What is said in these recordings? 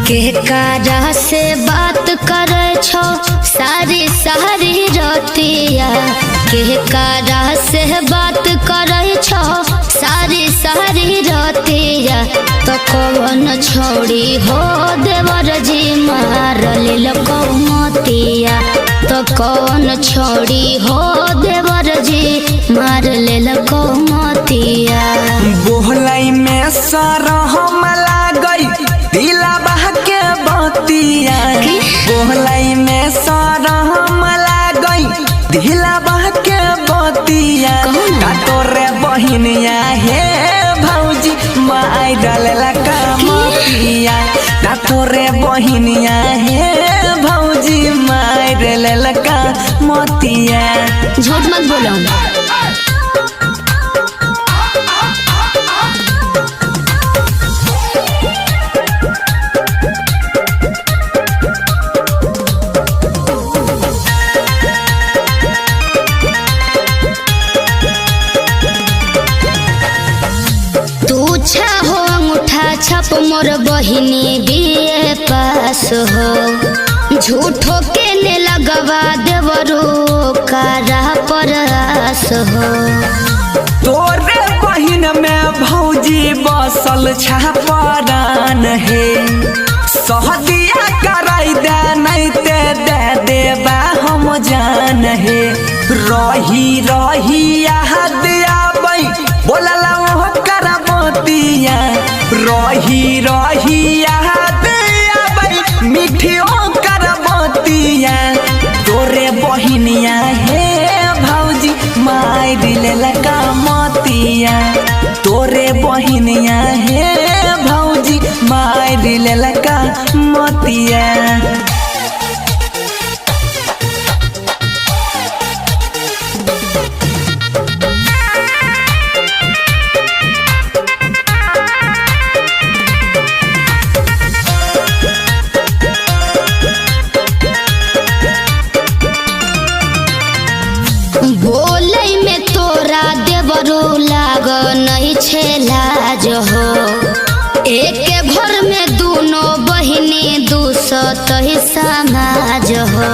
के कारा से बात करे छो सारी सारी रतिया के कारा से बात करे छो सारी सारी रतिया तो कौन छोड़ी हो देवर जी मार लेल कौमतिया तो कौन छोड़ी हो देवर जी मार लेल कौमतिया बोहलाई में सरहम लागई दिला बह के बतिया बोहलाई में सरहम लागई दिला बह के बतिया का तोरे बहिनिया हे भौजी माई डालेला कमतिया का तोरे बहिनिया हे भौजी माई डालेला कमतिया। झूठ मत बोलो। छप मोर बहिनी बीए पास हो झूठो के ने लगवा देवरो कारा परस हो तोरे बहिन में भौजी बसल छापरान है सहदिया कराई दे नहीं ते दे देबा हम जान है रही रही याद आबै बोलला हो करबतिया रही रही याद आबै मिठियो करबतिया तोरे बहिनिया हे भौजी माई दिलेला कमतिया तोरे बहिनिया हे भौजी माई दिलेला कमतिया। बोलै में तोरा देवरो लाग नहीं छे लाज हो एक घर में दोनों बहिनी दूसत ही समाज हो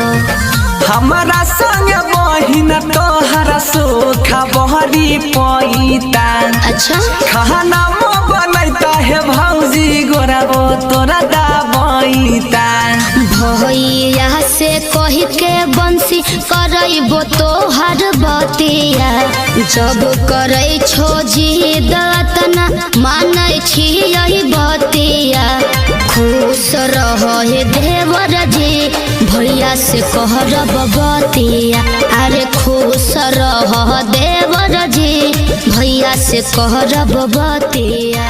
हमारा संग बहिन तोहरा सोखा बहरी पैता अच्छा खाना बनैता है भौजी गोराबो तोरा दाबैता भैया से कही के बंसी करैबो तोहर बतिया जब करै छो जिद तना मानै छी यही बतिया खुश रहे देवर जी भैया से कहरब बतिया अरे खुश रह देवर जी भैया से कहरब बतिया।